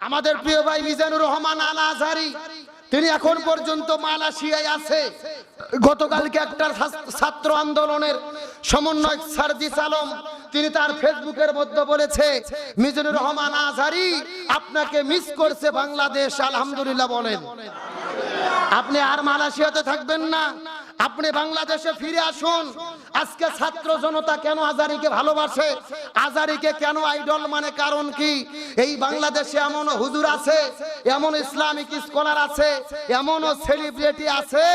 আমাদের প্রিয় ভাই মিজানুর রহমান আল আজহারি তিনি এখন পর্যন্ত মালয়েশিয়ায় আছে। গতকালকে একটা ছাত্র আন্দোলনের সমন্বয়ক সার্জিস আলম তিনি তার ফেসবুকের মধ্যে বলেছে, মিজানুর রহমান আজহারি আপনাকে মিস করছে বাংলাদেশ। আলহামদুলিল্লাহ বলেন। আপনি আর মালয়েশিয়াতে থাকবেন না, আপনি বাংলাদেশে ফিরে আসুন। আজকে ছাত্র জনতা কেন আজহারিকে ভালোবাসে, আজহারিকে কেন আইডল মানে কারণ কি? এই বাংলাদেশে এমন হুজুর আছে, এমন ইসলামিক স্কলার আছে, এমন সেলিব্রিটি আছে,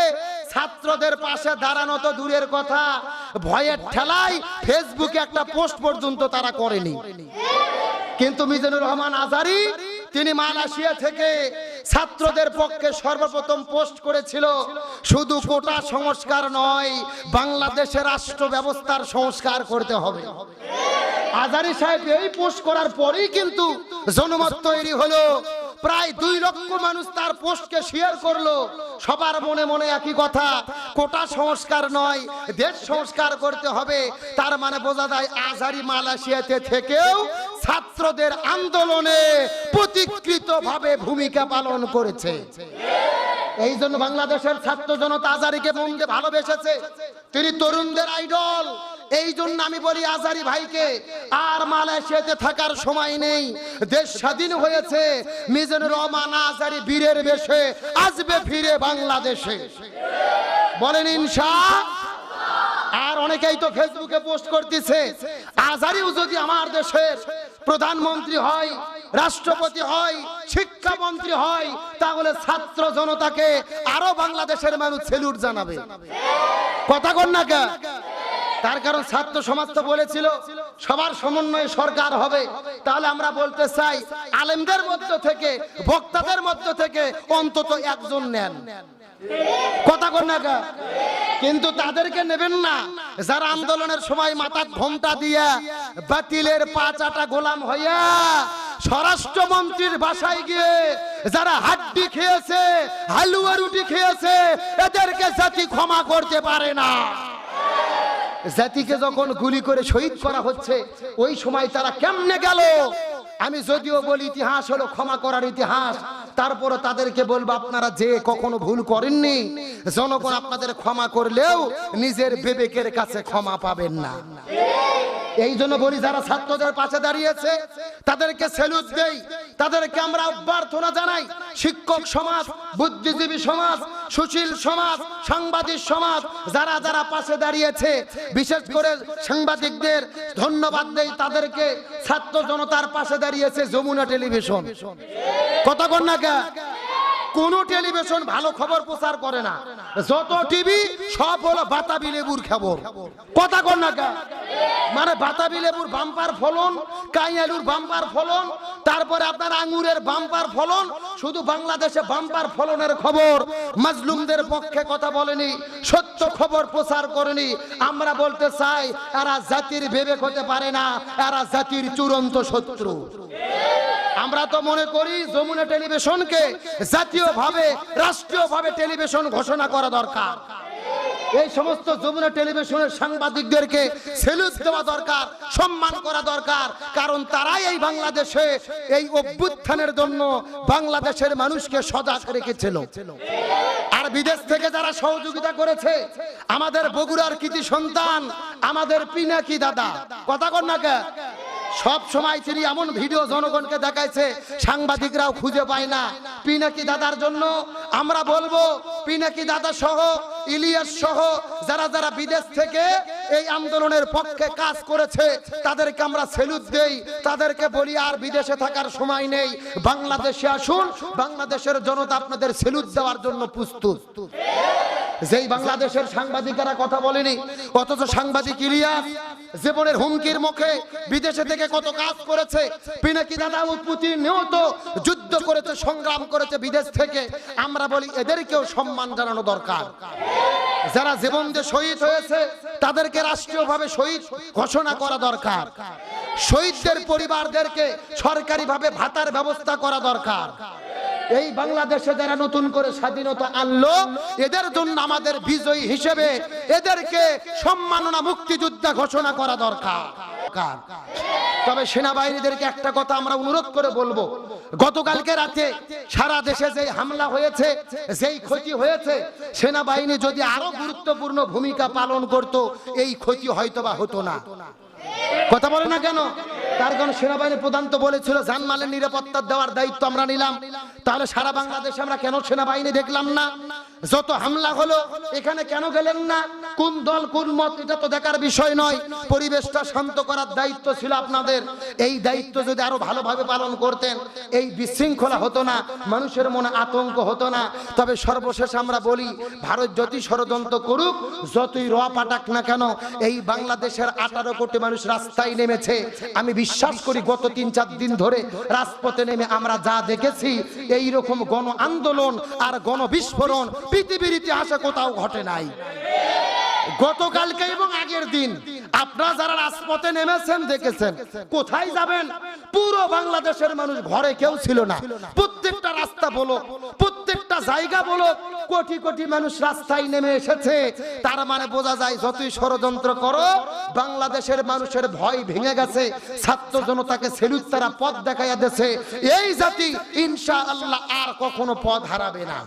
ছাত্রদের পাশে দাঁড়ানো তো দূরের কথা, ভয়ের ঠেলায় ফেসবুকে একটা পোস্ট পর্যন্ত তারা করেনি। কিন্তু মিজানুর রহমান আজহারি তিনি মালয়েশিয়া থেকে ছাত্রদের পক্ষে সর্বপ্রথম পোস্ট করেছিল, শুধু কোটা সংস্কার নয়, বাংলাদেশের রাষ্ট্র ব্যবস্থার সংস্কার করতে হবে। আজহারি সাহেব এই পোস্ট করার পরেই কিন্তু জনমত তৈরি হলো। প্রায় 2 লক্ষ মানুষ তার পোস্টকে শেয়ার করলো। সবার মনে মনে একই কথা, কোটা সংস্কার নয়, দেশ সংস্কার করতে হবে। তার মানে বোঝা যায় আজহারি মালয়েশিয়াতে থেকেও ছাত্রদের আন্দোলনে প্রতিকৃতভাবে ভূমিকা পালন করেছে। এই জন্য বাংলাদেশের ছাত্র জনতা আজহারিকে মন দিয়ে ভালোবেসেছে। তিনি তরুণদের আইডল। এই জন্য আমি বলি আজহারি ভাইকে আর মালয়েশিয়াতে থাকার সময় নেই। দেশ স্বাধীন হয়েছে, মিজানুর রহমান আজহারি বীরের বেশে আসবে ফিরে বাংলাদেশে। বলেন ইনশাআল্লাহ। আর অনেকেই তো ফেসবুকে পোস্ট করতেছে, আজহারিও যদি আমার দেশের প্রধানমন্ত্রী হয়, রাষ্ট্রপতি হয়, শিক্ষামন্ত্রী হয়, তাহলে ছাত্র জনতাকে আরো বাংলাদেশের মানুষ সেলুট জানাবে। কথা কন না কে? তার কারণ ছাত্র সমাজ তো বলেছিল সবার সমন্বয়ে সরকার হবে। তাহলে আমরা বলতে চাই, আলেমদের মধ্য থেকে, বক্তাদের মধ্য থেকে অন্তত একজন নেন। কথা কন না কে? কিন্তু তাদেরকে নেবেন না যারা আন্দোলনের সময় মাথার ঘোমটা দিয়া বাতিলের পাঁচাটা গোলাম হইয়া স্বরাষ্ট্রমন্ত্রীর বাসায় গিয়ে যারা হাড্ডি খেয়েছে, হালুয়া রুটি খেয়েছে, এদেরকে জাতি ক্ষমা করতে পারে না। জাতিকে যখন গুলি করে শহীদ করা হচ্ছে, ওই সময় তারা কেমনে গেল? আমি যদিও বলি ইতিহাস হলো ক্ষমা করার ইতিহাস, তারপরে তাদেরকে বলবো আপনারা যে কখনো ভুল করেননি, জনগণ আপনাদের ক্ষমা করলেও নিজের বিবেকের কাছে ক্ষমা পাবেন না। এই জন্য বলি যারা ছাত্রদের পাশে দাঁড়িয়েছে তাদেরকে স্যালুট দেই, তাদেরকে আমরা অভ্যর্থনা জানাই। শিক্ষক সমাজ, বুদ্ধিজীবী সমাজ, সুশীল সমাজ, সাংবাদিক সমাজ, যারা যারা পাশে দাঁড়িয়েছে, বিশেষ করে সাংবাদিকদের ধন্যবাদ দেই তাদেরকে। ছাত্র জনতার পাশে দাঁড়িয়েছে যমুনা টেলিভিশন। কথা কন না কে? কোন টেলিভিশন ভালো খবর প্রচার করে না, যত টিভি সব হলো বাতাবি লেবুর খবর। কথা কন না কে? মানে বাতাবি লেবুর বাম্পার ফলন, কাইয়ালুর বাম্পার ফলন, তারপরে আপনার আঙ্গুরের বাম্পার ফলন, শুধু বাংলাদেশে বাম্পার ফলনের খবর। মাজলুমদের পক্ষে কথা বলেনি, সত্য খবর প্রচার করেনি। আমরা বলতে চাই এরা জাতির বিবেক হতে পারে না, এরা জাতির চূড়ান্ত শত্রু। আমরা তো মনে করি যমুনা টেলিভিশনকে জাতীয়ভাবে, রাষ্ট্রীয়ভাবে টেলিভিশন ঘোষণা করা দরকার। এই সমস্ত যমুনা টেলিভিশনের সাংবাদিকদেরকে স্যালুট দেওয়া দরকার, সম্মান করা দরকার, কারণ তারাই এই বাংলাদেশে এই অভ্যুত্থানের জন্য বাংলাদেশের মানুষকে সজাগ রেখেছিল। আর বিদেশ থেকে যারা সহযোগিতা করেছে, আমাদের বগুড়ার কৃতি সন্তান, আমাদের পিনাকি দাদা। কথা কন না কে? সব সময় তিনি এমন ভিডিও জনগণকে দেখাইছে, সাংবাদিকরাও খুঁজে পায় না। পিনাকি দাদার জন্য আমরা বলবো, পিনাকি দাদা সহ, ইলিয়াস সহ যারা যারা বিদেশ থেকে এই আন্দোলনের পক্ষে কাজ করেছে, তাদেরকে আমরা স্যালুট দেই। তাদেরকে বলি আর বিদেশে থাকার সময় নেই, বাংলাদেশে আসুন, বাংলাদেশের জনতা আপনাদের স্যালুট দেওয়ার জন্য প্রস্তুত। যেই বাংলাদেশের সাংবাদিকেরা কথা বলেনি, অথচ সাংবাদিক ইলিয়াস জীবনের হুমকির মুখে বিদেশে থেকে কত কাজ করেছে। পিনাকি দাদা প্রতিনিয়ত যুদ্ধ করেছে, সংগ্রাম করেছে বিদেশ থেকে। আমরা বলি এদেরকেও সম্মান জানানো দরকার। যারা জীবন দিয়ে শহীদ হয়েছে তাদেরকে রাষ্ট্রীয়ভাবে শহীদ ঘোষণা করা দরকার। শহীদদের পরিবারদেরকে সরকারিভাবে ভাতার ব্যবস্থা করা দরকার। এই বাংলাদেশে যারা নতুন করে স্বাধীনতা আনলো, এদের জন্য আমাদের বিজয়ী হিসেবে এদেরকে সম্মাননা মুক্তিযোদ্ধা ঘোষণা করা দরকার। তবে সেনাবাহিনীদেরকে একটা কথা আমরা অনুরোধ করে বলবো, গতকালকে রাতে সারা দেশে যে হামলা হয়েছে, যেই ক্ষতি হয়েছে, সেনাবাহিনী যদি আরো গুরুত্বপূর্ণ ভূমিকা পালন করত, এই ক্ষতি হয়তোবা হতো না। কথা বলে না কেন? তার কারণ সেনাবাহিনী প্রধান তো বলেছিল জানমালের নিরাপত্তা দেওয়ার দায়িত্ব আমরা নিলাম। তাহলে সারা বাংলাদেশে আমরা কেন সেনাবাহিনী দেখলাম না? যত হামলা হলো এখানে কেন গেলেন না? কোন দল কোন মত এটা তো দেখার বিষয় নয়, পরিবেশটা শান্ত করার দায়িত্ব ছিল আপনাদের। এই দায়িত্ব যদি আরো ভালোভাবে পালন করতেন, এই বিশৃঙ্খলা হতো না, মানুষের মনে আতঙ্ক হতো না। তবে সর্বশেষ আমরা বলি, ভারত যতই ষড়যন্ত্র করুক, যতই রোয়া পাঠাক না কেন, এই বাংলাদেশের 18 কোটি মানুষ রাস্তায় নেমেছে। আমি বিশ্বাস করি গত 3-4 দিন ধরে রাজপথে নেমে আমরা যা দেখেছি, এই রকম গণ আন্দোলন আর গণবিস্ফোরণ পৃথিবীর ইতিহাসে কোথাও ঘটে নাই। গতকালকে এবং আগের দিন আপনারা যারা রাজপথে নেমেছেন দেখেছেন, কোথায় যাবেন? পুরো বাংলাদেশের মানুষ, ঘরে কেউ ছিল না। প্রত্যেকটা রাস্তা বলো, প্রত্যেকটা জায়গা বলো, কোটি কোটি মানুষ রাস্তায় নেমে এসেছে। তার মানে বোঝা যায় যতই ষড়যন্ত্র করো, বাংলাদেশের মানুষের ভয় ভেঙে গেছে। ছাত্র জনতাকে সেলুট, তারা পথ দেখাইয়া দিয়েছে। এই জাতি ইনশাআল্লাহ আর কখনো পথ হারাবে না।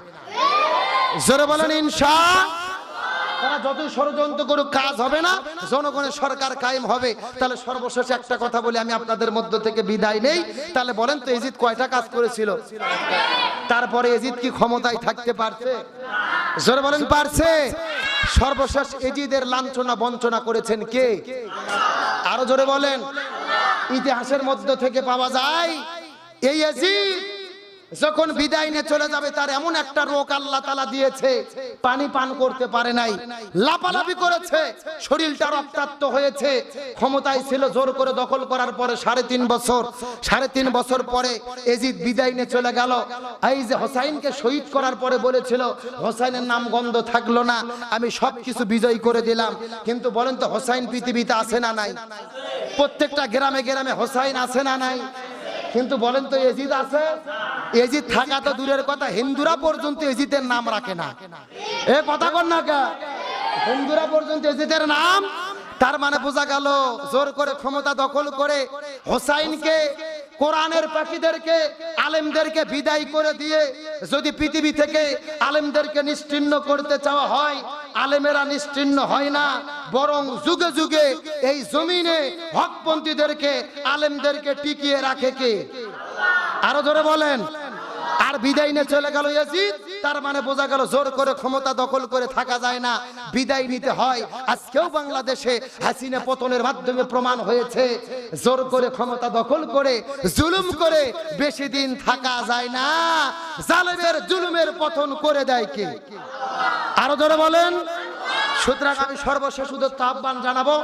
জোরে বলেন ইনশাআল্লাহ। তারা যতই ষড়যন্ত্র করুক, কাজ হবে না, জনগণের সরকার কায়েম হবে। তাহলে সর্বশেষ একটা কথা বলি, আমি আপনাদের মধ্য থেকে বিদায় নেই। তাহলে বলেন তো, এজিদ কয়টা কাজ করেছিল? তারপরে এজিদ কি ক্ষমতায় থাকতে পারছে? জোরে বলেন পারছে? সর্বশেষ এজিদের লাঞ্ছনা বঞ্চনা করেছেন কে? আরো জোরে বলেন। ইতিহাসের মধ্য থেকে পাওয়া যায়, এই এজিদ যখন বিদায় নিয়ে চলে যাবে, তার এমন একটা রোগ আল্লাহ তাআলা দিয়েছে, পানি পান করতে পারে নাই, লাপালাপি করেছে, শরীরটা রক্তাক্ত হয়েছে। ক্ষমতায় ছিল, জোর করে দখল করার পরে 3.5 বছর পরে এজিদ বিদায় নিয়ে চলে গেল। এই যে হোসাইনকে শহীদ করার পরে বলেছিল, হোসাইনের নাম গন্ধ থাকলো না, আমি সবকিছু বিজয় করে দিলাম। কিন্তু বলেন তো, হোসাইন পৃথিবীতে আছে না নাই? প্রত্যেকটা গ্রামে গ্রামে হোসাইন আছে না নাই? কিন্তু বলেন তো, এজিদ আছে? এজিদ থাকা তো দূরের কথা, হিন্দুরা পর্যন্ত এজিদের নাম রাখে না। এ কথা কর না কা, হিন্দুরা পর্যন্ত এজিদের নাম। তার মানে বোঝা গেল, জোর করে ক্ষমতা দখল করে হোসাইনকে, কোরআনের পাখিদেরকে, আলেমদেরকে বিদায় করে দিয়ে যদি পৃথিবী থেকে আলেমদেরকে নিশ্চিহ্ন করতে চাওয়া হয়, আলেমেরা নিশ্চিহ্ন হয় না, বরং যুগে যুগে এই জমিনে হকপন্থীদেরকে, আলেমদেরকে টিকিয়ে রাখে কে? আরো জোরে বলেন। আর বিদায় নিয়ে চলে গেল ইয়াজিদ। তার মানে বোঝা গেল, জোর করে ক্ষমতা দখল করে থাকা যায় না, বিদায় নিতে হয়। আজকেও বাংলাদেশে হাসিনা পতনের মাধ্যমে প্রমাণ হয়েছে, জোর করে ক্ষমতা দখল করে, জুলুম করে বেশি দিন থাকা যায় না। জালেমের জুলুমের পতন করে দেয় কে? আরো জোরে বলেন। সুতরাং আমি সর্বশেষ আহ্বান জানাবো,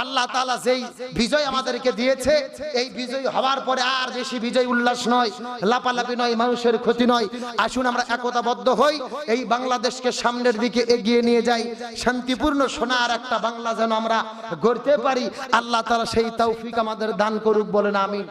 আল্লাহ তাআলা যেই বিজয় আমাদেরকে দিয়েছে, এই বিজয় হওয়ার পরে আর বেশি বিজয় উল্লাস নয়, লাপালাপি নয়, মানুষের ক্ষতি নয়। আসুন আমরা একতাবদ্ধ হই, এই বাংলাদেশকে সামনের দিকে এগিয়ে নিয়ে যাই। শান্তিপূর্ণ সোনার একটা বাংলা যেন আমরা গড়তে পারি। আল্লাহ তাআলা সেই তৌফিক আমাদের দান করুক, বলেন আমিন।